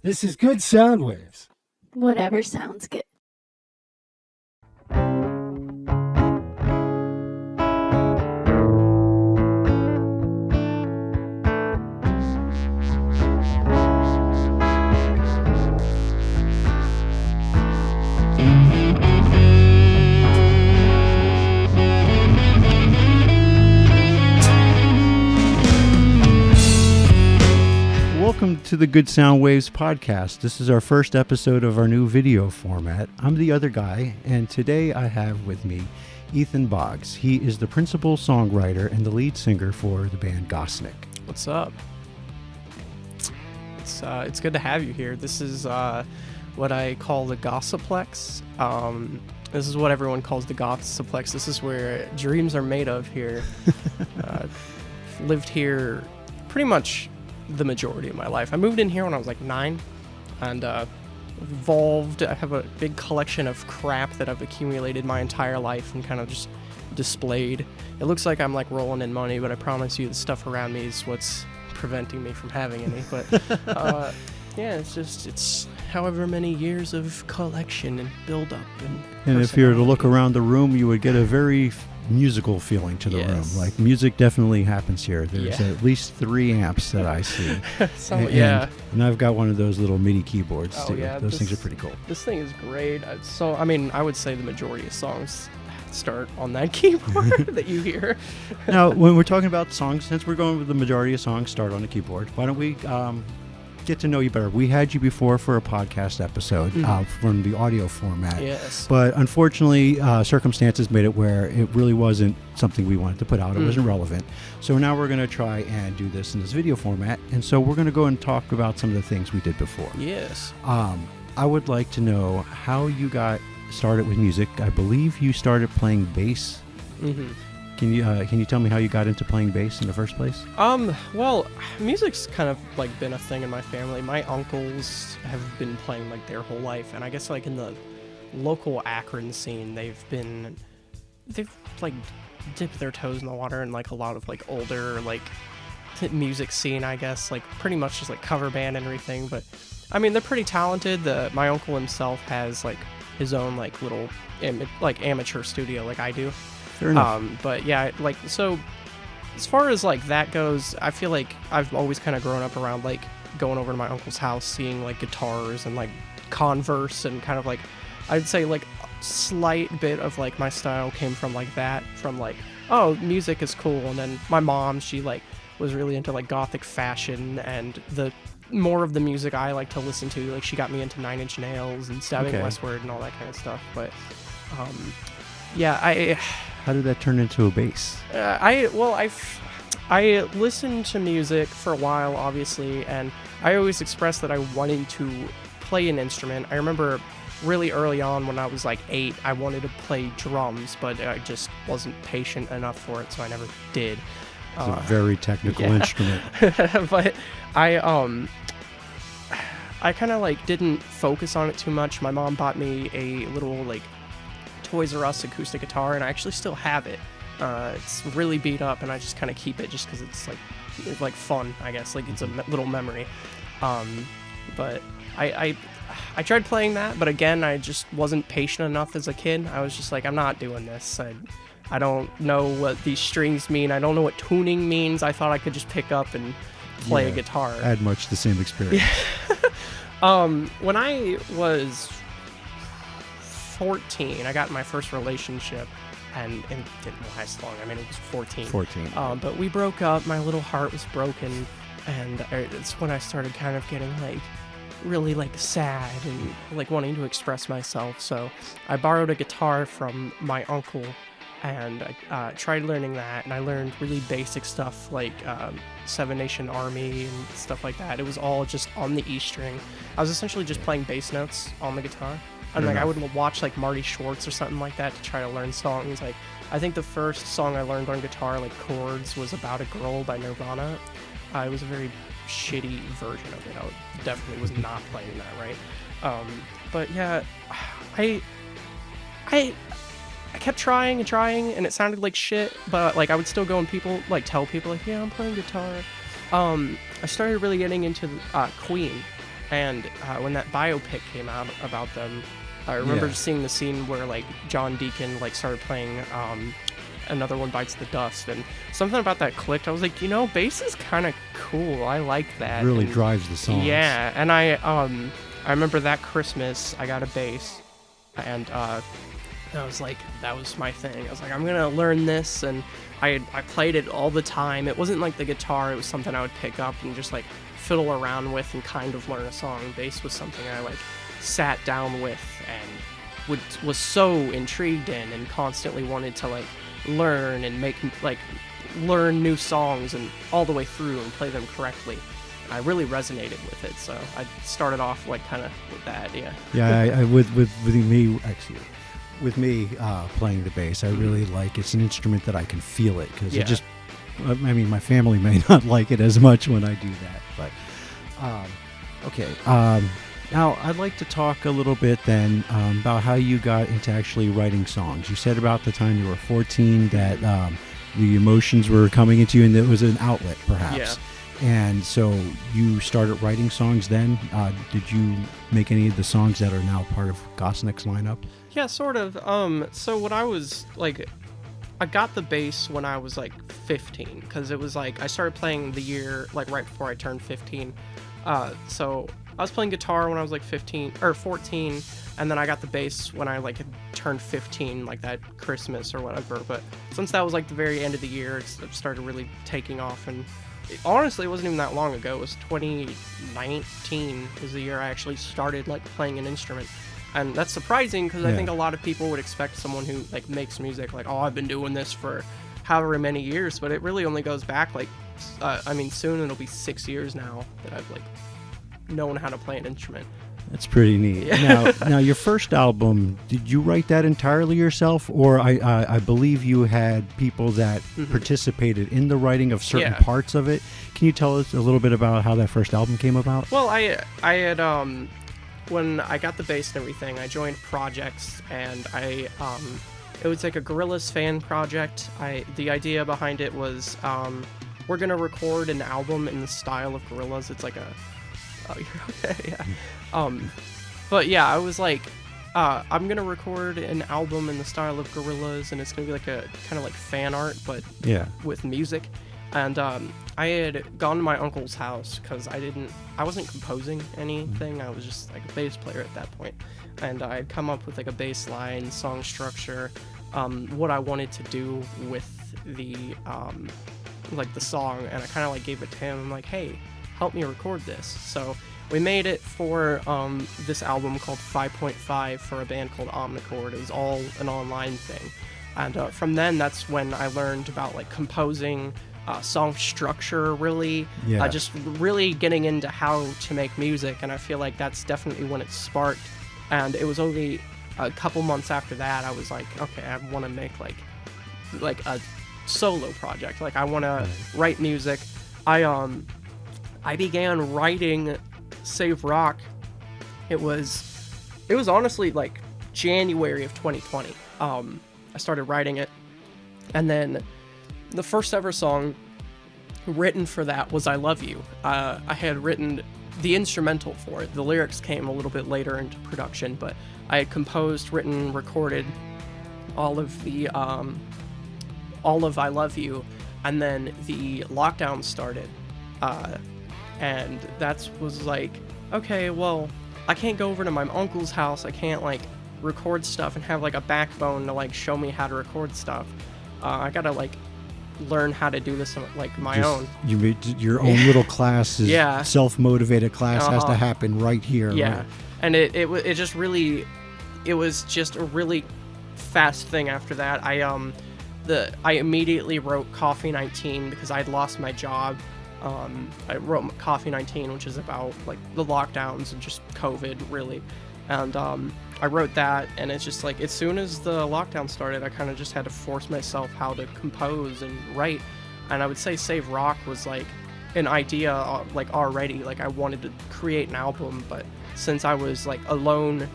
This is Good Soundwaves. Whatever sounds good. Welcome to the Good Soundwaves podcast. This is our first episode of our new video format. I'm the other guy, and today I have with me Ethan Boggs. He is the principal songwriter and the lead singer for the band Gosinicc. What's up? It's good to have you here. This is what I call the Gossiplex. This is what everyone calls the Gossiplex. This is where dreams are made of here. Lived here pretty much the majority of my life. I moved in here when I was like 9 and evolved. I have a big collection of crap that I've accumulated my entire life and kind of just displayed. It looks like I'm like rolling in money, but I promise you the stuff around me is what's preventing me from having any. But yeah, it's however many years of collection and build up and if you were to look around the room, you would get a very musical feeling to the room. Like music definitely happens here. There's at least 3 amps that I see. And I've got one of those little MIDI keyboards too. Those things are pretty cool. This thing is great. So I mean, I would say the majority of songs start on that keyboard that you hear. Now, when we're talking about songs, since we're going with the majority of songs start on the keyboard, why don't we get to know you better? We had you before for a podcast episode from the audio format. Yes. But unfortunately, circumstances made it where it really wasn't something we wanted to put out. It wasn't relevant. So now we're going to try and do this in this video format. And so we're going to go and talk about some of the things we did before. Yes. I would like to know how you got started with music. I believe you started playing bass. Mm-hmm. Can you tell me how you got into playing bass in the first place? Well, music's kind of like been a thing in my family. My uncles have been playing like their whole life, and I guess like in the local Akron scene, they've like dipped their toes in the water in like a lot of like older like music scene, I guess, like pretty much just like cover band and everything. But I mean, they're pretty talented. My uncle himself has like his own like little amateur studio like I do. But yeah, like, so as far as like that goes, I feel like I've always kind of grown up around like going over to my uncle's house, seeing like guitars and like Converse, and kind of like I'd say like a slight bit of like my style came from like that, from like, oh, music is cool. And then my mom, she like was really into like gothic fashion and the more of the music I like to listen to. Like she got me into 9 Inch Nails and Stabbing Westward and all that kind of stuff. But yeah, how did that turn into a bass? I listened to music for a while, obviously, and I always expressed that I wanted to play an instrument. I remember really early on when I was like 8, I wanted to play drums, but I just wasn't patient enough for it, so I never did. It's a very technical instrument. But I kind of like didn't focus on it too much. My mom bought me a little like Toys R Us acoustic guitar, and I actually still have it. It's really beat up, and I just kind of keep it just because it's like fun, I guess. Like it's a little memory. But I tried playing that, but again, I just wasn't patient enough as a kid. I was just like, I'm not doing this. I don't know what these strings mean. I don't know what tuning means. I thought I could just pick up and play a guitar. I had much the same experience. When I was 14, I got my first relationship, and it didn't last long. I mean, it was 14. But we broke up. My little heart was broken, and it's when I started kind of getting like really like sad and like wanting to express myself. So I borrowed a guitar from my uncle, and I tried learning that, and I learned really basic stuff like Seven Nation Army and stuff like that. It was all just on the E string. I was essentially just playing bass notes on the guitar. And like I would watch like Marty Schwartz or something like that to try to learn songs. Like I think the first song I learned on guitar, like chords, was About a Girl by Nirvana. It was a very shitty version of it. I definitely was not playing that right. But yeah, I kept trying and trying, and it sounded like shit. But like I would still go and tell people like, yeah, I'm playing guitar. I started really getting into Queen. And when that biopic came out about them, I remember seeing the scene where like John Deacon like started playing Another One Bites the Dust, and something about that clicked. I was like, bass is kind of cool. I like that. Really drives the song. Yeah, and I remember that Christmas I got a bass, and I was like, that was my thing. I was like, I'm gonna learn this, and I played it all the time. It wasn't like the guitar; it was something I would pick up and just like fiddle around with and kind of learn a song. Bass was something I like sat down with and was so intrigued in, and constantly wanted to like learn and learn new songs and all the way through and play them correctly. I really resonated with it, so I started off like kind of with that. Yeah, with me playing the bass, I really like it's an instrument that I can feel it, because it just, I mean, my family may not like it as much when I do that, but okay. Now, I'd like to talk a little bit then about how you got into actually writing songs. You said about the time you were 14 that the emotions were coming into you and it was an outlet, perhaps. Yeah. And so you started writing songs then. Did you make any of the songs that are now part of Gosinicc's lineup? Yeah, sort of. So when I was like, I got the bass when I was like 15, because it was like I started playing the year like right before I turned 15. So I was playing guitar when I was like 15 or 14, and then I got the bass when I like had turned 15, like that Christmas or whatever. But since that was like the very end of the year, it started really taking off. And honestly, it wasn't even that long ago. It was 2019 was the year I actually started like playing an instrument. And that's surprising, because I think a lot of people would expect someone who like makes music like, oh, I've been doing this for however many years, but it really only goes back like, I mean, soon it'll be 6 years now that I've like known how to play an instrument. That's pretty neat. Yeah. Now, your first album, did you write that entirely yourself, or I believe you had people that participated in the writing of certain parts of it? Can you tell us a little bit about how that first album came about? Well, I had when I got the bass and everything, I joined projects, and it was like a Gorillaz fan project. The idea behind it was we're gonna record an album in the style of Gorillaz. It's like oh, you're okay, yeah. But yeah, I was like, I'm gonna record an album in the style of Gorillaz, and it's gonna be like a kind of like fan art, but with music. And I had gone to my uncle's house because I wasn't composing anything. I was just like a bass player at that point, and I had come up with like a bass line, song structure, what I wanted to do with the like the song, and I kind of like gave it to him. I'm like, hey, help me record this. So we made it for this album called 5.5 for a band called Omnichord. It was all an online thing, and from then that's when I learned about like composing, song structure, really just really getting into how to make music. And I feel like that's definitely when it sparked. And it was only a couple months after that I was like, okay, I want to make like a solo project. Like I want to write music. I began writing Save Rock. It was honestly like January of 2020. I started writing it, and then the first ever song written for that was I Love You. I had written the instrumental for it. The lyrics came a little bit later into production, but I had composed, written, recorded all of I Love You, and then the lockdown started. And that was like, okay, well, I can't go over to my uncle's house. I can't like record stuff and have like a backbone to like show me how to record stuff. I gotta like learn how to do this on like my own. You made your own little class. Self-motivated class has to happen right here. Yeah, right? And it was just a really fast thing after that. I immediately wrote Coffee 19 because I'd lost my job. I wrote Coffee 19, which is about like the lockdowns and just COVID, really. And I wrote that, and it's just like as soon as the lockdown started, I kind of just had to force myself how to compose and write. And I would say Save Rock was like an idea like already. Like I wanted to create an album, but since I was like alone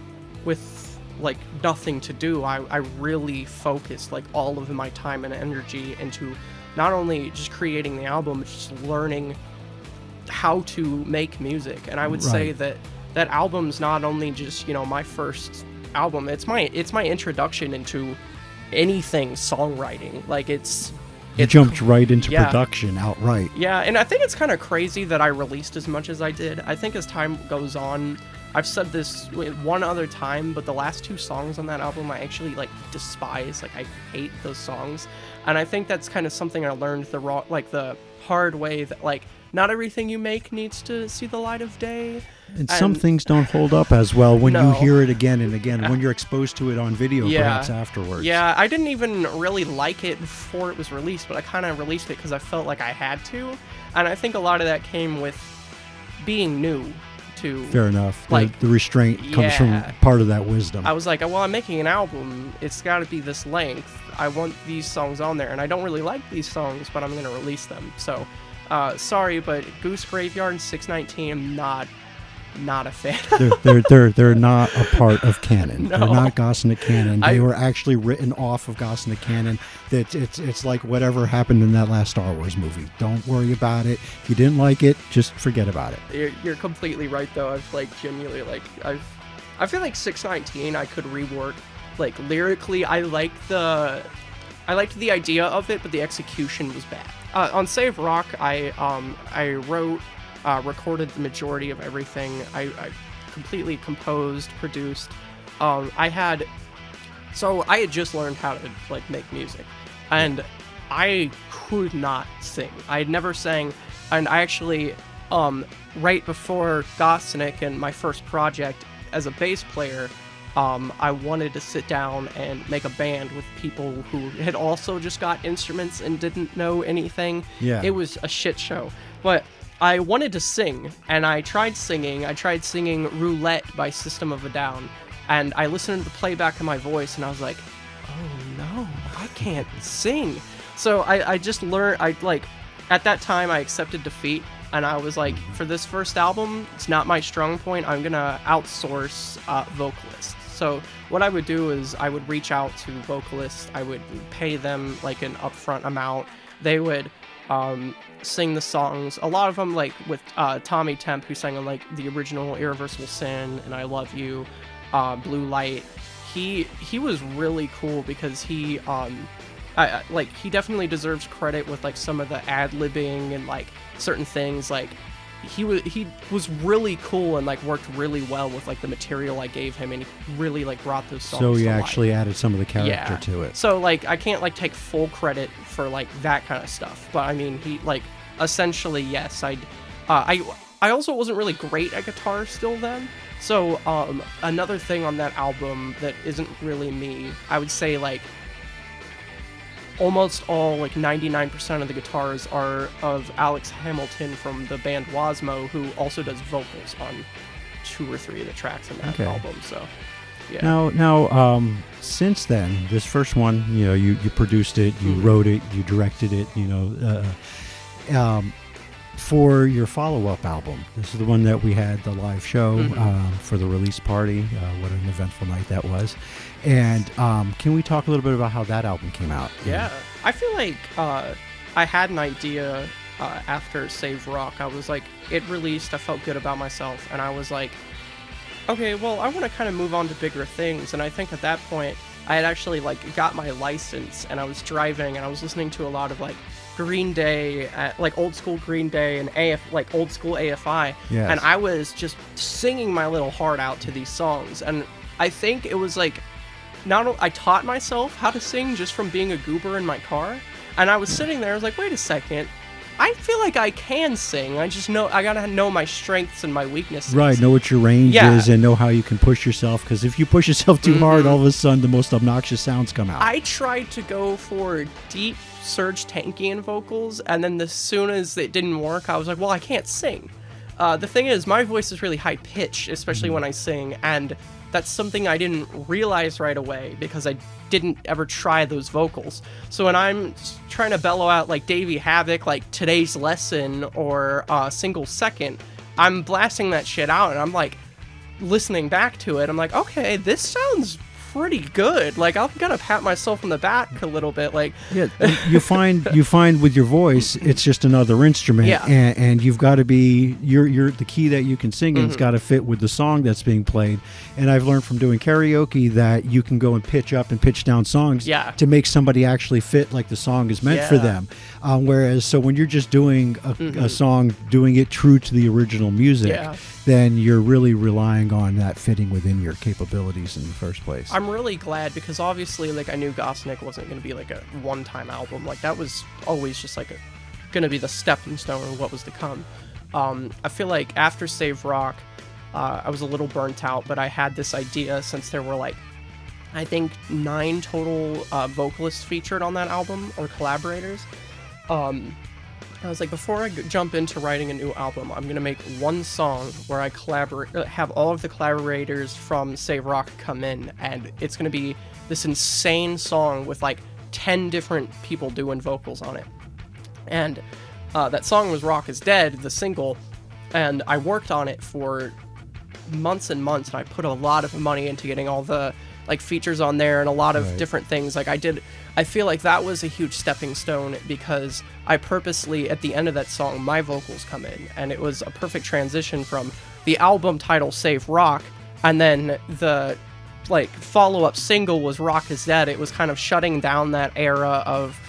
with like nothing to do, I really focused like all of my time and energy into not only just creating the album, but just learning how to make music. And I would say that album's not only just, my first album, it's my introduction into anything songwriting. Like it jumped right into production outright. Yeah, and I think it's kind of crazy that I released as much as I did. I think as time goes on, I've said this one other time, but the last 2 songs on that album I actually despise. I hate those songs, and I think that's kind of something I learned the hard way, that not everything you make needs to see the light of day. And some things don't hold up as well when you hear it again and again, when you're exposed to it on video, perhaps afterwards. Yeah, I didn't even really like it before it was released, but I kind of released it because I felt like I had to. And I think a lot of that came with being new to... Fair enough. The restraint comes from part of that wisdom. I was like, well, I'm making an album. It's got to be this length. I want these songs on there. And I don't really like these songs, but I'm going to release them. So... sorry, but Goose Graveyard and 619, I'm not a fan. They're not a part of canon. No. They're not Gosinicc canon. They were actually written off of Gosinicc canon. That it's like whatever happened in that last Star Wars movie. Don't worry about it. If you didn't like it, just forget about it. You're completely right, though. I've genuinely I feel like 619 I could rework. Lyrically, I liked the idea of it, but the execution was bad. On Save Rock, I wrote, recorded the majority of everything. I completely composed, produced. I had just learned how to make music, and I could not sing. I had never sang, and I actually, right before Gosinicc and my first project as a bass player, I wanted to sit down and make a band with people who had also just got instruments and didn't know anything. Yeah. It was a shit show. But I wanted to sing, and I tried singing. Roulette by System of a Down, and I listened to the playback of my voice, and I was like, oh no, I can't sing. So I just learned, at that time I accepted defeat, and I was like, for this first album, it's not my strong point, I'm gonna outsource vocalists. So what I would do is I would reach out to vocalists, I would pay them an upfront amount, they would sing the songs, a lot of them with Tommy Temp, who sang on the original Irreversible Sin and I Love You, Blue Light. He was really cool because he he definitely deserves credit with some of the ad-libbing and certain things. He was really cool and worked really well with the material I gave him, and he really brought those songs so to you life. Actually added some of the character to it. So I can't take full credit for that kind of stuff, but I mean he essentially yes. I also wasn't really great at guitar still then. So another thing on that album that isn't really me, I would say almost all 99% of the guitars are of Alex Hamilton from the band Wasmo, who also does vocals on 2 or 3 of the tracks in that album. So yeah. Now since then, this first one, you produced it, you wrote it, you directed it, for your follow-up album. This is the one that we had the live show for the release party. What an eventful night that was. And can we talk a little bit about how that album came out? Yeah. I feel like I had an idea after Save Rock. I was it released, I felt good about myself, and I was okay, well, I want to kind of move on to bigger things. And I think at that point, I had actually got my license, and I was driving, and I was listening to a lot of Green Day, old school Green Day and old school AFI. Yes. And I was just singing my little heart out to these songs. And I think it was I taught myself how to sing just from being a goober in my car. And I was sitting there, I was wait a second, I feel like I can sing. I gotta know my strengths and my weaknesses. Right, know what your range is and know how you can push yourself. Because if you push yourself too hard, all of a sudden the most obnoxious sounds come out. I tried to go for deep Serge Tankian vocals, and then as soon as it didn't work, I was well, I can't sing. The thing is, my voice is really high pitched, especially when I sing, and that's something I didn't realize right away because I didn't ever try those vocals. So when I'm trying to bellow out Davey Havoc, Today's Lesson or Single Second, I'm blasting that shit out, and I'm listening back to it, I'm okay, this sounds pretty good. Like, I'm gonna pat myself on the back a little bit. Like, Yeah, you find with your voice, it's just another instrument, Yeah. and you've got to be you're the key that you can sing in. It's got to fit with the song that's being played. And I've learned from doing karaoke that you can go and pitch up and pitch down songs Yeah. to make somebody actually fit like the song is meant for Yeah. them. Whereas, so when you're just doing a song, doing it true to the original music, Yeah. then you're really relying on that fitting within your capabilities in the first place. I'm really glad because obviously, like, I knew Gosinicc wasn't going to be like a one-time album. Like, that was always just like going to be the stepping stone of what was to come. I feel like after Save Rock, I was a little burnt out, but I had this idea since there were like, I think 9 total vocalists featured on that album or collaborators. I was like, before I jump into writing a new album, I'm gonna make one song where I have all of the collaborators from Save Rock come in, and it's gonna be this insane song with like 10 different people doing vocals on it. And that song was Rock is Dead, the single, and I worked on it for months and months, and I put a lot of money into getting all the like features on there and a lot of different things. Like I feel like that was a huge stepping stone because I purposely, at the end of that song, my vocals come in, and it was a perfect transition from the album title Save Rock, and then the like follow-up single was Rock is Dead. It was kind of shutting down that era of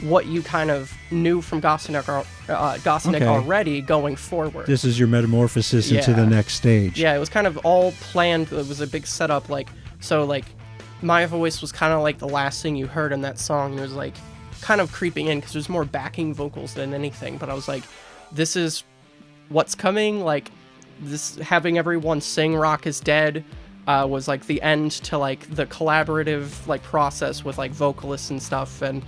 what you kind of knew from Gosinicc already going forward. This is your metamorphosis into the next stage. Yeah, it was kind of all planned. It was a big setup, like, so like my voice was kind of like the last thing you heard in that song. It was like kind of creeping in because there's more backing vocals than anything, but I was like, this is what's coming. Like, this, having everyone sing Rock is Dead was like the end to like the collaborative like process with like vocalists and stuff, and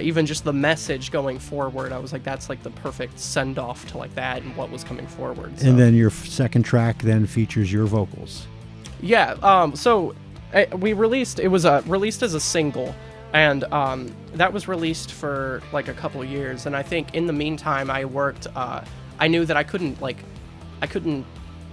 even just the message going forward. I was like, that's like the perfect send off to like that and what was coming forward. So. And then your second track then features your vocals. Yeah. So we released, it was released as a single, and that was released for like a couple years. And I think in the meantime I worked, I knew that I couldn't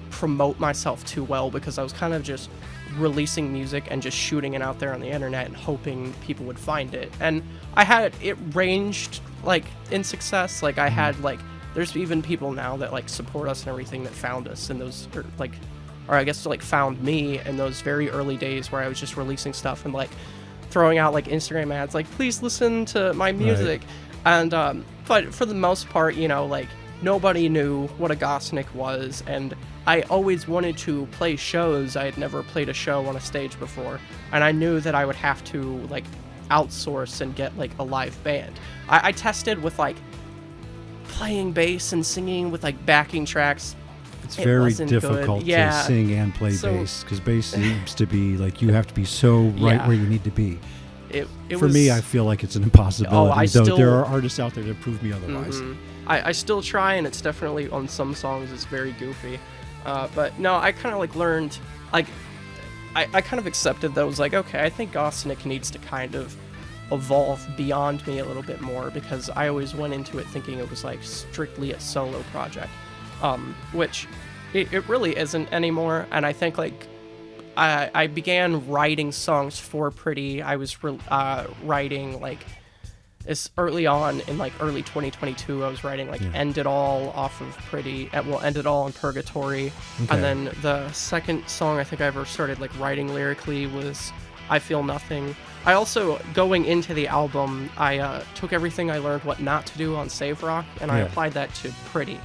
promote myself too well because I was kind of just releasing music and just shooting it out there on the internet and hoping people would find it. And I had it ranged like in success. Like I had like, there's even people now that like support us and everything that found us in those, or I guess like found me in those very early days where I was just releasing stuff and like throwing out like Instagram ads like, please listen to my music. Right. And but for the most part, you know, like nobody knew what a Gosinicc was, and I always wanted to play shows. I had never played a show on a stage before, and I knew that I would have to like outsource and get like a live band. I tested with like playing bass and singing with like backing tracks. It's very difficult to sing and play bass because bass seems to be like you have to be so right where you need to be. For me, I feel like it's an impossibility, though there are artists out there that prove me otherwise. I still try, and it's definitely on some songs it's very goofy. But no, I kind of like learned, like, I kind of accepted that. I was like, okay, I think Gosinicc needs to kind of evolve beyond me a little bit more, because I always went into it thinking it was like strictly a solo project, which it really isn't anymore. And I think like I began writing songs for Pretty. I was writing like as early on in like early 2022. I was writing like End It All off of Pretty, End It All in Purgatory. And then the second song I think I ever started like writing lyrically was I Feel Nothing. I also, going into the album, I took everything I learned what not to do on Save Rock, and I applied that to Pretty.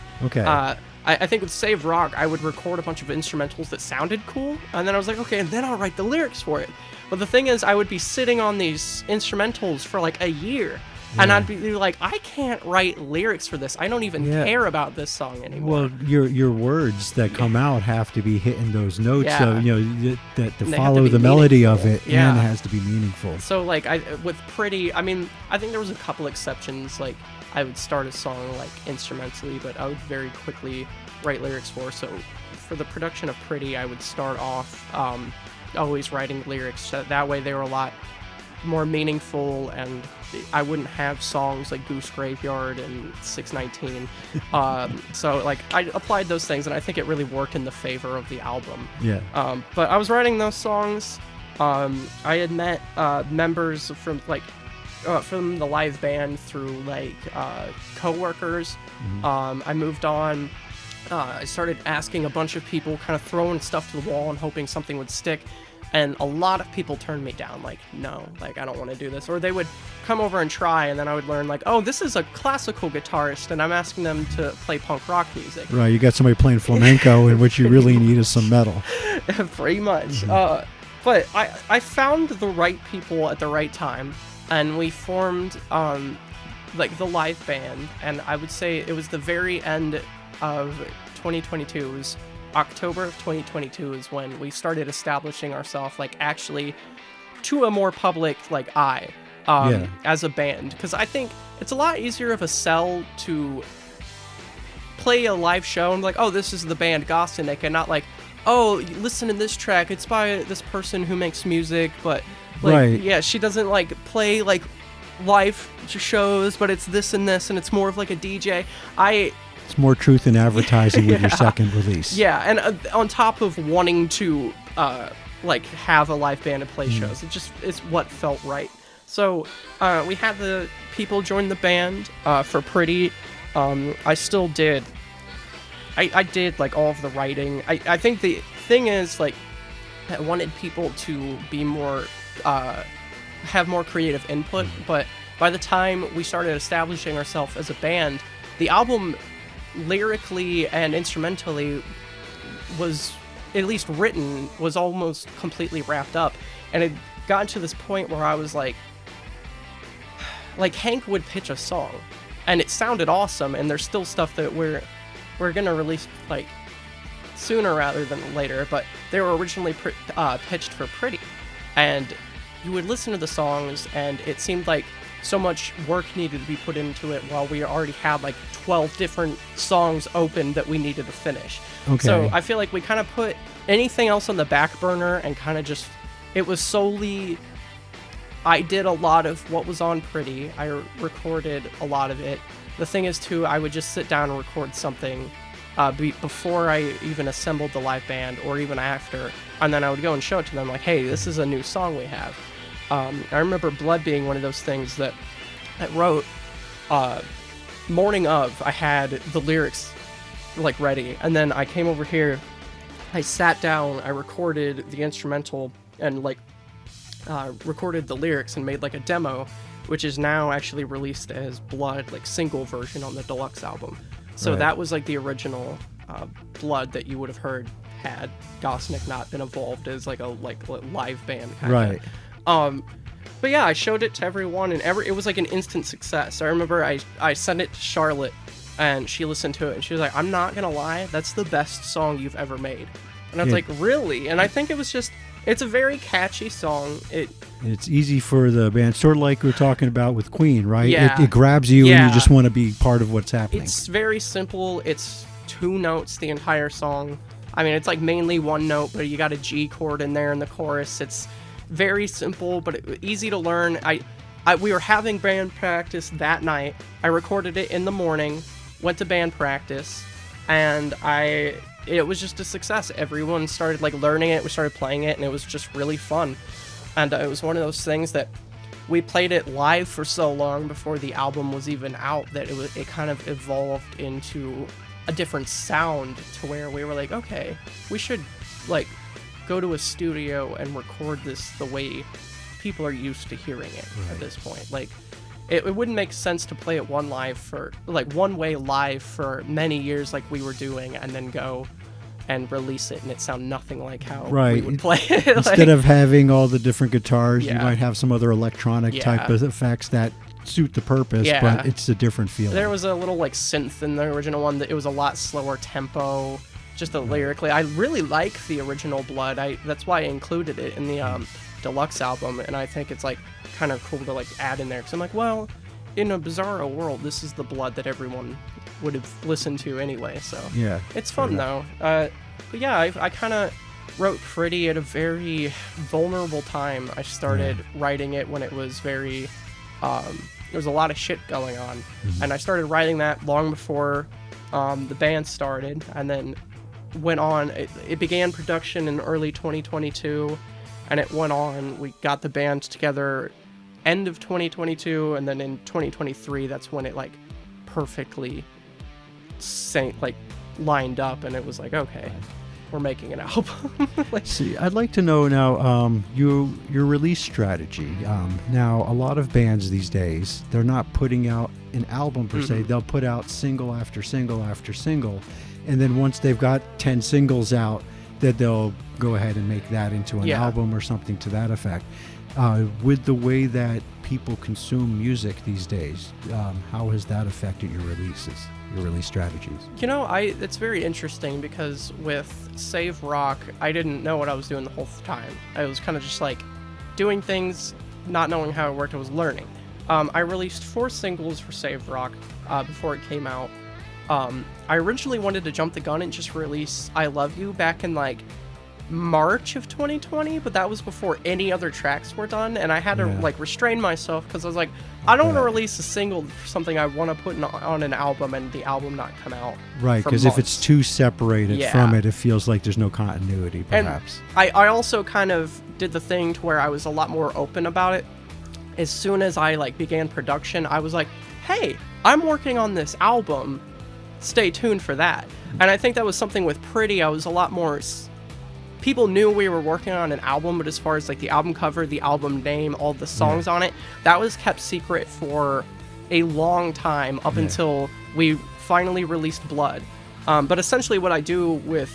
I think with Save Rock, I would record a bunch of instrumentals that sounded cool, and then I was like, okay, and then I'll write the lyrics for it. But the thing is, I would be sitting on these instrumentals for like a year, and I'd be like, I can't write lyrics for this. I don't even care about this song anymore. Well, your words that come out have to be hitting those notes, so, you know, that to follow the melody of it, and it has to be meaningful. So, like, with Pretty, I mean, I think there was a couple exceptions. Like, I would start a song like instrumentally, but I would very quickly write lyrics for. So, for the production of Pretty, I would start off always writing lyrics. So that way, they were a lot more meaningful, and I wouldn't have songs like Goose Graveyard and 619. So like I applied those things, and I think it really worked in the favor of the album. But I was writing those songs, I had met members from from the live band through coworkers. I moved on. I started asking a bunch of people, kind of throwing stuff to the wall and hoping something would stick. And a lot of people turned me down, no, I don't want to do this. Or they would come over and try, and then I would learn, oh, this is a classical guitarist, and I'm asking them to play punk rock music. Right, you got somebody playing flamenco, and what you really need is some metal. Pretty much. But I found the right people at the right time, and we formed, the live band, and I would say it was the very end of 2022. It was October of 2022 is when we started establishing ourselves, actually to a more public, eye, as a band. Because I think it's a lot easier of a sell to play a live show and oh, this is the band Gosinicc, and not oh, listen to this track, it's by this person who makes music, but right. Yeah, she doesn't play live shows, but it's this and this, and it's more of a DJ. It's more truth in advertising with your second release. Yeah, and on top of wanting to have a live band and play shows, it's what felt right. So we had the people join the band for Pretty. I still did. I did all of the writing. I think the thing is I wanted people to be more have more creative input, but by the time we started establishing ourselves as a band, the album lyrically and instrumentally was, at least written, was almost completely wrapped up, and it got to this point where I was Hank would pitch a song and it sounded awesome, and there's still stuff that we're gonna release sooner rather than later, but they were originally pitched for Pretty, and you would listen to the songs and it seemed like so much work needed to be put into it while we already had 12 different songs open that we needed to finish. Okay. So I feel we kind of put anything else on the back burner and kind of just, it was solely, I did a lot of what was on Pretty. I recorded a lot of it. The thing is too, I would just sit down and record something before I even assembled the live band or even after, and then I would go and show it to them hey, this is a new song we have. I remember Blood being one of those things that I wrote morning of. I had the lyrics ready, and then I came over here, I sat down, I recorded the instrumental and recorded the lyrics and made a demo, which is now actually released as Blood single version on the deluxe album. So right. That was the original Blood that you would have heard had Gosinicc not been involved as a live band kind of. Right. But yeah, I showed it to everyone, and it was an instant success. I remember I sent it to Charlotte, and she listened to it, and she was I'm not gonna lie, that's the best song you've ever made. And I was really? And I think it was it's a very catchy song. It's easy for the band, sort of like we were talking about with Queen, right? Yeah. It grabs you, and you just want to be part of what's happening. It's very simple. It's 2 notes the entire song. I mean, it's mainly 1 note, but you got a G chord in there in the chorus. It's very simple, but easy to learn. We were having band practice that night. I recorded it in the morning, went to band practice, and it was just a success. Everyone started learning it. We started playing it, and it was just really fun. And it was one of those things that we played it live for so long before the album was even out that it kind of evolved into a different sound to where we were okay, we should go to a studio and record this the way people are used to hearing it at this point. It wouldn't make sense to play it one way live for many years we were doing, and then go and release it and it sound nothing like how we would play it. Instead of having all the different guitars, Yeah. you might have some other electronic type of effects that suit the purpose, but it's a different feeling. There was a little synth in the original one that it was a lot slower tempo, just lyrically. I really like the original Blood. That's why I included it in the deluxe album, and I think it's kind of cool to add in there, because I'm well, in a bizarro world, this is the Blood that everyone would have listened to anyway, so yeah, it's fun though. But yeah, I kind of wrote Pretty at a very vulnerable time. I started writing it when it was very there was a lot of shit going on, and I started writing that long before the band started, and then went on. It began production in early 2022, and it went on. We got the band together end of 2022, and then in 2023, that's when it like perfectly lined up, and it was like, okay, we're making an album. See, I'd like to know now your release strategy. Now, a lot of bands these days, they're not putting out an album per se. They'll put out single after single after single, and then once they've got 10 singles out, that they'll go ahead and make that into an album or something to that effect. With the way that people consume music these days, how has that affected your releases, your release strategies? You know, it's very interesting because with Save Rock, I didn't know what I was doing the whole time. I was kind of just like doing things, not knowing how it worked. I was learning. I released 4 singles for Save Rock before it came out. I originally wanted to jump the gun and just release I Love You back in like March of 2020, but that was before any other tracks were done, and I had to like restrain myself because I was like, I don't want to release a single for something I want to put on an album and the album not come out. Right, because if it's too separated from it, it feels like there's no continuity, perhaps. And I also kind of did the thing to where I was a lot more open about it. As soon as I like began production, I was like, hey, I'm working on this album. Stay tuned for that. And I think that was something with Pretty. I was a lot more... People knew we were working on an album, but as far as like the album cover, the album name, all the songs on it, that was kept secret for a long time up until we finally released Blood. But essentially what I do with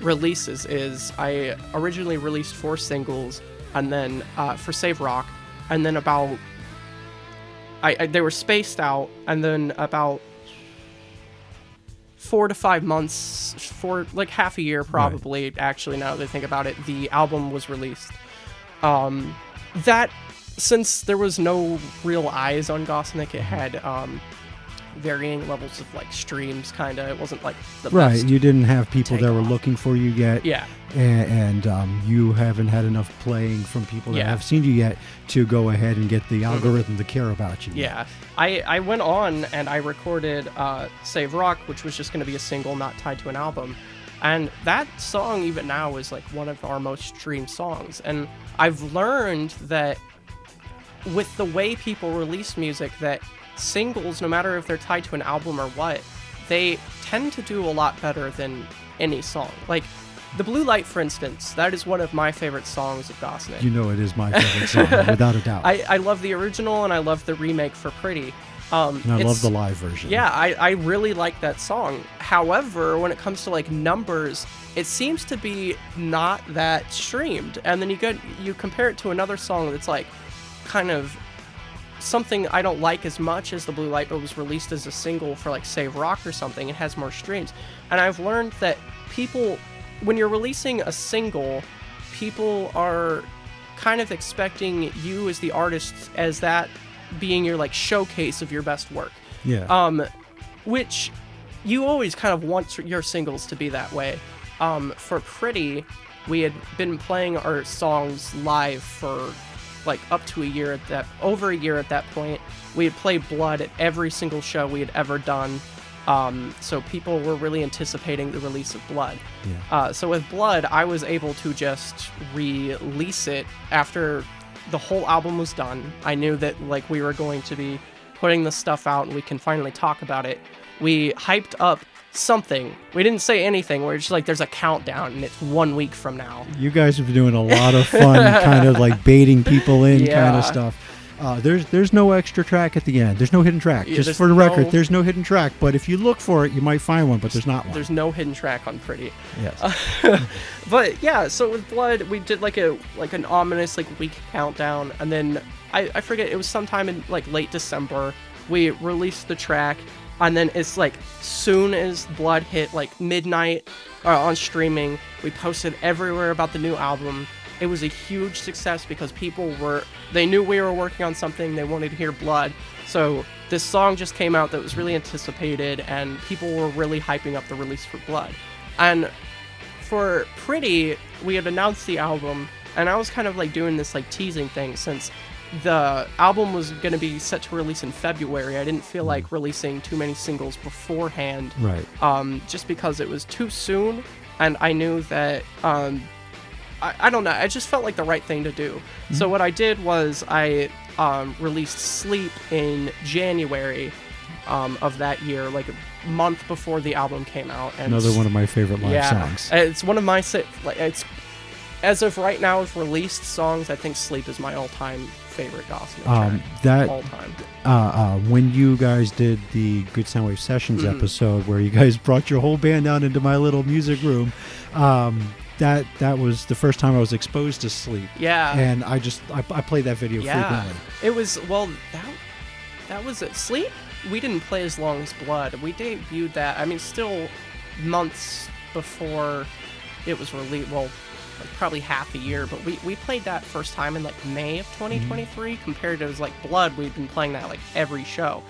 releases is I originally released 4 singles, and then for Save Rock, and then about... they were spaced out, and then about 4 to 5 months, for like half a year probably, actually, now that I think about it, the album was released. That, since there was no real eyes on Gosinicc, it had varying levels of like streams, kind of. It wasn't like the best. You didn't have people that were looking for you yet. And you haven't had enough playing from people that have seen you yet to go ahead and get the algorithm to care about you. I went on and I recorded Save Rock, which was just going to be a single not tied to an album. And that song, even now, is like one of our most streamed songs. And I've learned that with the way people release music, that singles, no matter if they're tied to an album or what, they tend to do a lot better than any song. Like, The Blue Light, for instance, that is one of my favorite songs of Gosinicc. You know it is my favorite song, without a doubt. I love the original, and I love the remake for Pretty. And I love the live version. Yeah, I really like that song. However, when it comes to like numbers, it seems to be not that streamed. And then you compare it to another song that's like kind of something I don't like as much as The Blue Light, but was released as a single for like Save Rock or something. It has more streams. And I've learned that people, when you're releasing a single, people are kind of expecting you as the artist as that being your like showcase of your best work. Which you always kind of want your singles to be that way. For Pretty, we had been playing our songs live for like up to over a year at that point. We had played Blood at every single show we had ever done. So people were really anticipating the release of Blood. So with Blood, I was able to just release it after the whole album was done. I knew that like we were going to be putting the stuff out and we can finally talk about it. We hyped up something. We didn't say anything. We're just like, there's a countdown and it's 1 week from now. You guys have been doing a lot of fun kind of like baiting people in kind of stuff. There's no extra track at the end. There's no hidden track. Just for the record, there's no hidden track. But if you look for it, you might find one, but there's not one. There's no hidden track on Pretty. Yes. But yeah, so with Blood, we did like an ominous like week countdown, and then I forget, it was sometime in like late December, we released the track, and then it's like soon as Blood hit like midnight on streaming, we posted everywhere about the new album. It was a huge success because they knew we were working on something, they wanted to hear Blood. So this song just came out that was really anticipated, and people were really hyping up the release for Blood. And for Pretty, we had announced the album, and I was kind of like doing this like teasing thing since the album was going to be set to release in February. I didn't feel like releasing too many singles beforehand. Right. Just because it was too soon, and I knew that I don't know. I just felt like the right thing to do. Mm-hmm. So what I did was I released Sleep in January of that year, like a month before the album came out. And Another one of my favorite live songs. It's one of my it's as of right now of released songs. I think Sleep is my all-time favorite Gosinicc track. All time. When you guys did the Good Soundwave Sessions episode, where you guys brought your whole band down into my little music room, that was the first time I was exposed to Sleep. Yeah. And I played that video frequently. It was, well, that was it. Sleep, we didn't play as long as Blood. We debuted that, I mean, still months before it was released. Well, like probably half a year, but we played that first time in like May of 2023 compared to like Blood. We've been playing that like every show.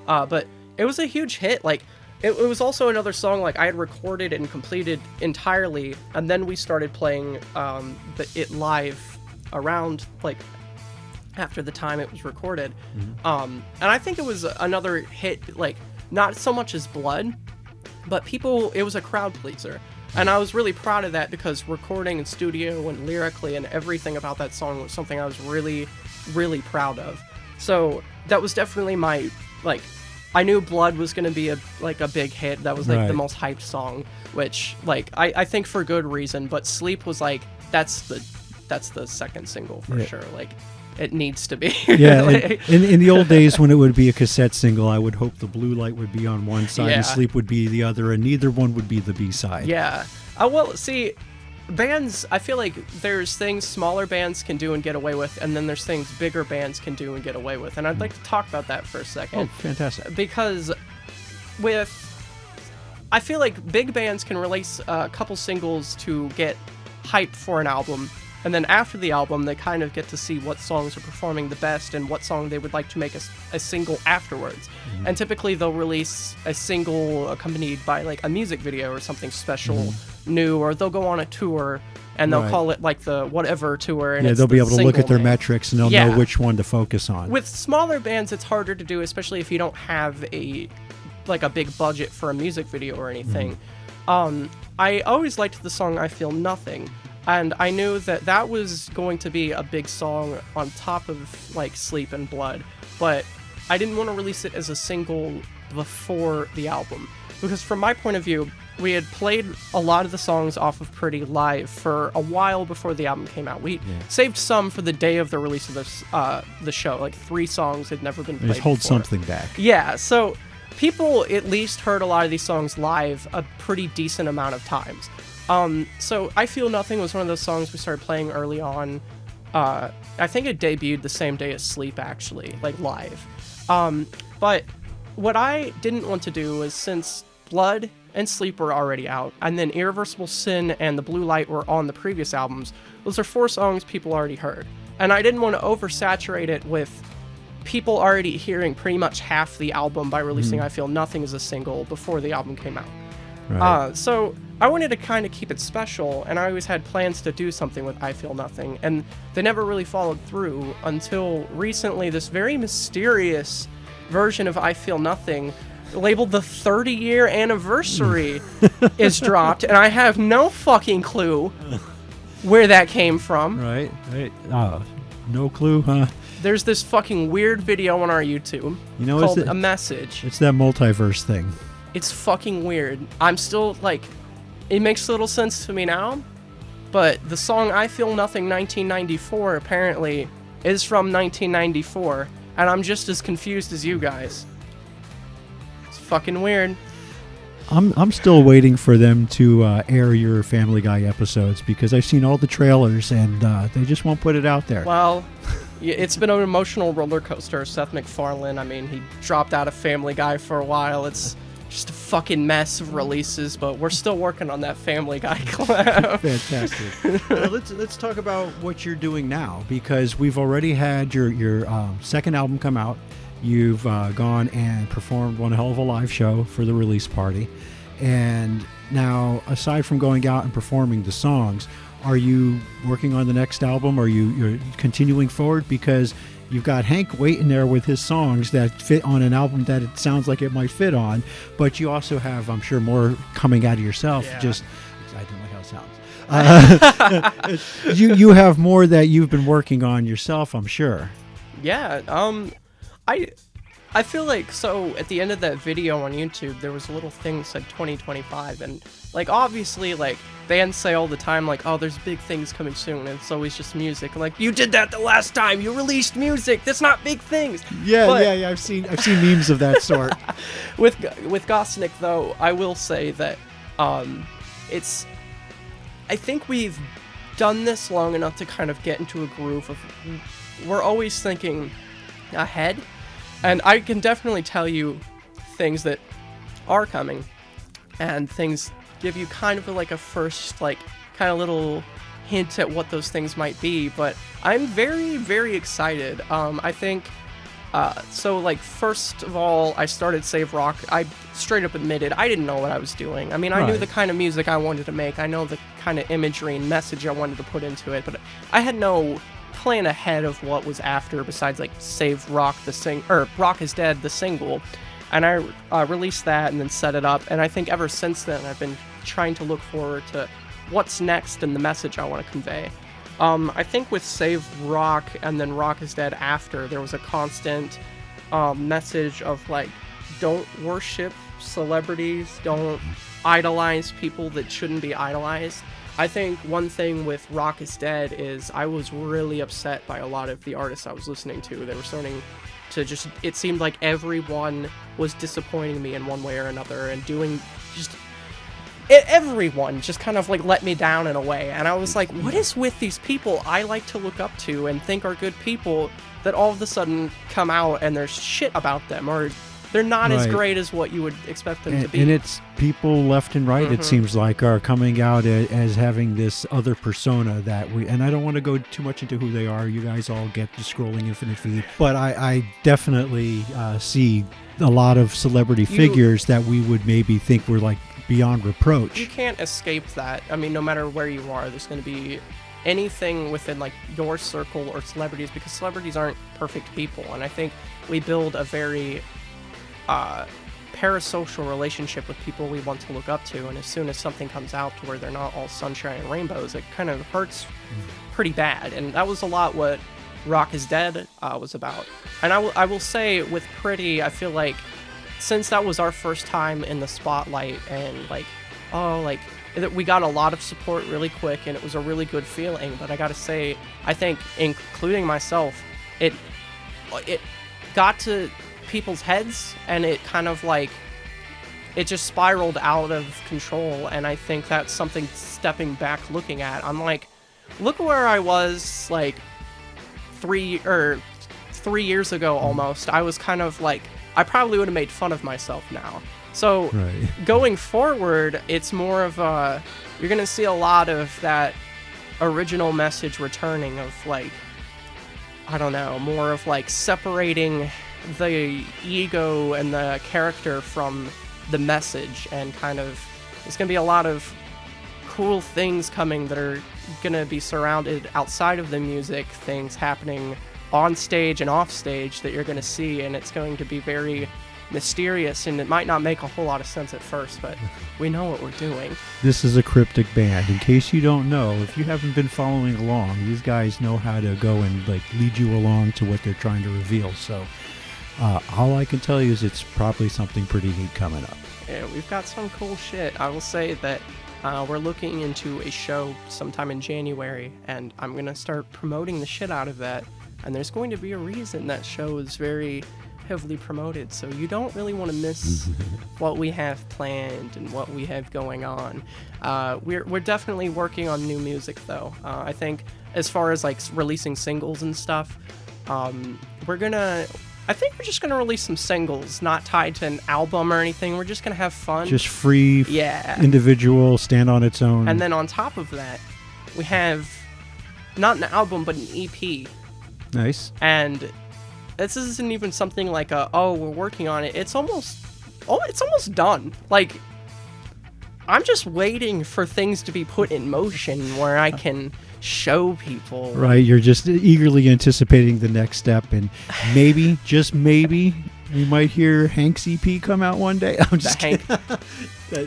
But it was a huge hit. Like it was also another song like I had recorded and completed entirely, and then we started playing it live around like after the time it was recorded. And I think it was another hit, like not so much as Blood, but it was a crowd pleaser. And I was really proud of that because recording in studio and lyrically and everything about that song was something I was really, really proud of. So that was definitely my, like, I knew Blood was going to be a big hit. That was like the most hyped song, which like, I think for good reason, but Sleep was like, that's the second single for sure. Like it needs to be. Yeah. in the old days when it would be a cassette single, I would hope the Blue Light would be on one side and Sleep would be the other, and neither one would be the B-side. Yeah. Well, see, bands, I feel like there's things smaller bands can do and get away with, and then there's things bigger bands can do and get away with. And I'd like to talk about that for a second. Oh, fantastic. Because I feel like big bands can release a couple singles to get hype for an album. And then after the album, they kind of get to see what songs are performing the best and what song they would like to make a single afterwards. And typically they'll release a single accompanied by like a music video or something special new, or they'll go on a tour and they'll call it like the whatever tour. And they'll be able to look at their metrics and they'll know which one to focus on. With smaller bands, it's harder to do, especially if you don't have a big budget for a music video or anything. I always liked the song I Feel Nothing. And I knew that was going to be a big song on top of like Sleep and Blood, but I didn't want to release it as a single before the album, because from my point of view, we had played a lot of the songs off of Pretty live for a while before the album came out. We saved some for the day of the release of the show, like 3 songs had never been played Just hold before. something back. Yeah, so people at least heard a lot of these songs live a pretty decent amount of times. So I Feel Nothing was one of those songs we started playing early on. I think it debuted the same day as Sleep, actually, like live. But what I didn't want to do was, since Blood and Sleep were already out, and then Irreversible Sin and The Blue Light were on the previous albums, those are 4 songs people already heard. And I didn't want to oversaturate it with people already hearing pretty much half the album by releasing I Feel Nothing as a single before the album came out. Right. So I wanted to kind of keep it special, and I always had plans to do something with I Feel Nothing, and they never really followed through until recently. This very mysterious version of I Feel Nothing, labeled the 30-year anniversary, is dropped, and I have no fucking clue where that came from. Right. No clue, huh? There's this fucking weird video on our YouTube called A Message. It's that multiverse thing. It's fucking weird. I'm still, like, it makes little sense to me now, but the song I Feel Nothing 1994 apparently is from 1994, and I'm just as confused as you guys. It's fucking weird. I'm still waiting for them to air your Family Guy episodes, because I've seen all the trailers and they just won't put it out there. Well, it's been an emotional roller coaster. Seth MacFarlane, I mean, he dropped out of Family Guy for a while. It's just a fucking mess of releases, but we're still working on that Family Guy collab. Fantastic. Well, let's talk about what you're doing now, because we've already had your second album come out. You've gone and performed one hell of a live show for the release party, and now, aside from going out and performing the songs, are you working on the next album? Are you're continuing forward? Because you've got Hank waiting there with his songs that fit on an album that it sounds like it might fit on, but you also have, I'm sure, more coming out of yourself. Yeah. Just, I don't like how it sounds. You have more that you've been working on yourself, I'm sure. Yeah, I feel like, so at the end of that video on YouTube, there was a little thing that said 2025, and like obviously like bands say all the time like, oh, there's big things coming soon, and it's always just music. Like, you did that the last time you released music. That's not big things. Yeah, I've seen memes of that sort. With Gosinicc though, I will say that it's, I think we've done this long enough to kind of get into a groove of, we're always thinking ahead. And I can definitely tell you things that are coming, and things give you kind of like a first, like, kind of little hint at what those things might be. But I'm very, very excited. I think, so, like, first of all, I started Save Rock. I straight up admitted I didn't know what I was doing. I mean, I knew the kind of music I wanted to make. I know the kind of imagery and message I wanted to put into it, but I had no plan ahead of what was after besides like Save Rock Rock is Dead, the single, and I released that and then set it up, and I think ever since then I've been trying to look forward to what's next and the message I want to convey. I think with Save Rock and then Rock is Dead after, there was a constant message of like, don't worship celebrities, don't idolize people that shouldn't be idolized. I think one thing with Rock is Dead is I was really upset by a lot of the artists I was listening to. They were starting to just, it seemed like everyone was disappointing me in one way or another, and doing just, everyone just kind of like let me down in a way. And I was like, what is with these people I like to look up to and think are good people that all of a sudden come out and there's shit about them, or they're not as great as what you would expect them to be. And it's people left and right, it seems like, are coming out as having this other persona that and I don't want to go too much into who they are. You guys all get the scrolling infinite feed. But I definitely see a lot of celebrity figures that we would maybe think were like beyond reproach. You can't escape that. I mean, no matter where you are, there's going to be anything within like your circle or celebrities, because celebrities aren't perfect people. And I think we build a very parasocial relationship with people we want to look up to, and as soon as something comes out to where they're not all sunshine and rainbows, it kind of hurts pretty bad. And that was a lot what Rock is Dead was about. And I will say with Pretty, I feel like since that was our first time in the spotlight, and like, we got a lot of support really quick, and it was a really good feeling. But I gotta say, I think, including myself, it got to people's heads, and it kind of like, it just spiraled out of control. And I think that's something, stepping back looking at, I'm like, look where I was like 3 years ago almost. I was kind of like, I probably would have made fun of myself now. So going forward, it's more of a, you're gonna see a lot of that original message returning, of like, I don't know, more of like separating the ego and the character from the message, and kind of, it's gonna be a lot of cool things coming that are gonna be surrounded outside of the music, things happening on stage and off stage that you're gonna see, and it's going to be very mysterious, and it might not make a whole lot of sense at first, but we know what we're doing. This is a cryptic band. In case you don't know, if you haven't been following along, these guys know how to go and like lead you along to what they're trying to reveal. So all I can tell you is it's probably something pretty neat coming up. Yeah, we've got some cool shit. I will say that we're looking into a show sometime in January, and I'm gonna start promoting the shit out of that. And there's going to be a reason that show is very heavily promoted, so you don't really want to miss what we have planned and what we have going on. We're definitely working on new music though. I think as far as like releasing singles and stuff, I think we're just gonna release some singles, not tied to an album or anything. We're just gonna have fun, just free, individual, stand on its own. And then on top of that, we have not an album but an EP. Nice. And this isn't even something like we're working on it. It's almost done. Like, I'm just waiting for things to be put in motion where I can show people. Right, you're just eagerly anticipating the next step, and maybe, just maybe, we might hear Hank's EP come out one day. I'm just Hank.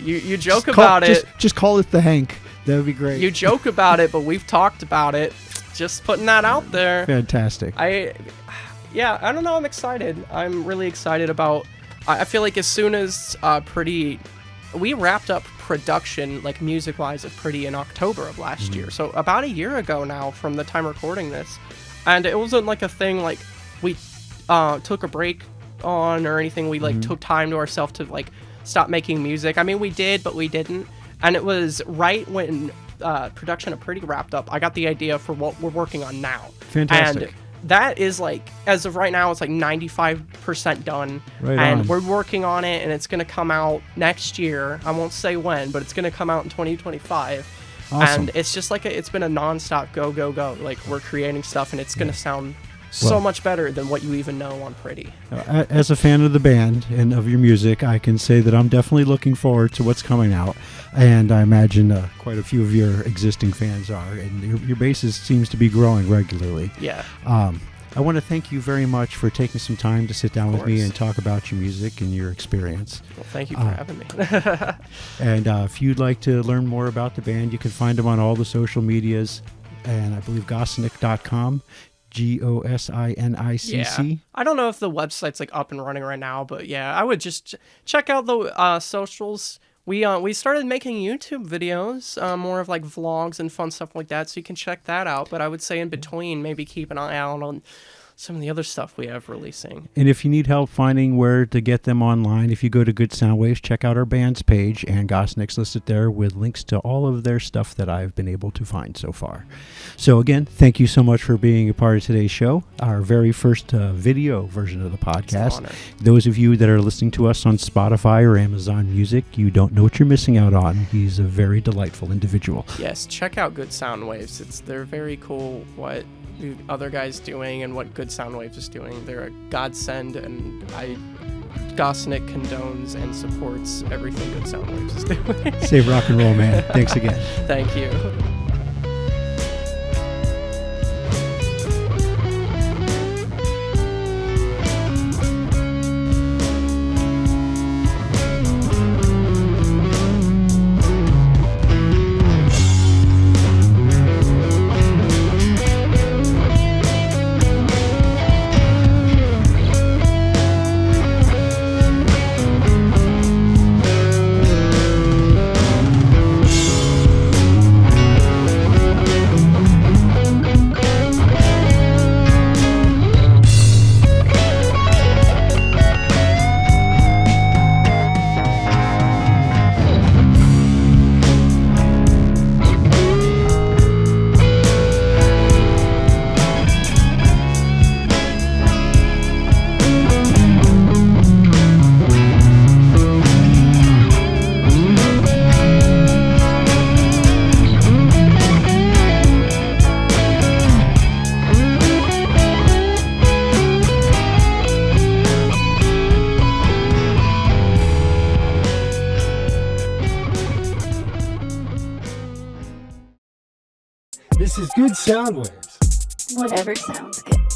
You joke about it. Just call it the Hank. That would be great. You joke about it, but we've talked about it. Just putting that out there. Fantastic. I don't know. I'm excited. I'm really excited about. I feel like as soon as we wrapped up production, like music-wise, of Pretty in October of last year. So about a year ago now from the time recording this, and it wasn't like a thing like we took a break on or anything. We like took time to ourselves to like stop making music. I mean, we did, but we didn't. And it was right when production of Pretty wrapped up, I got the idea for what we're working on now. Fantastic. And that is like, as of right now, it's like 95% done. Right and on. we're working on it, and it's going to come out next year. I won't say when, but it's going to come out in 2025. Awesome. And it's just like, it's been a nonstop go, go, go. Like, we're creating stuff, and it's going to sound so much better than what you even know on Pretty. As a fan of the band and of your music, I can say that I'm definitely looking forward to what's coming out. And I imagine quite a few of your existing fans are. And your basis seems to be growing regularly. Yeah. I want to thank you very much for taking some time to sit down with me course. and talk about your music and your experience. Well, thank you for having me. And if you'd like to learn more about the band, you can find them on all the social medias. And I believe Gosinicc.com. Gosinicc. Yeah. I don't know if the website's like up and running right now, but yeah, I would just check out the socials. We started making YouTube videos, more of like vlogs and fun stuff like that, so you can check that out. But I would say in between, maybe keep an eye out on some of the other stuff we have releasing. And if you need help finding where to get them online, if you go to Good Soundwaves, check out our band's page, and Gosinic's listed there with links to all of their stuff that I've been able to find so far. So again, thank you so much for being a part of today's show, our very first video version of the podcast. Those of you that are listening to us on Spotify or Amazon Music, you don't know what you're missing out on. He's a very delightful individual. Yes, check out Good Soundwaves. They're very cool what the other guys doing and what Good Soundwaves is doing. They're a godsend, and Gosinicc condones and supports everything Good Soundwaves is doing. Save rock and roll, man. Thanks again. Thank you. This is Good Soundwaves. Whatever sounds good.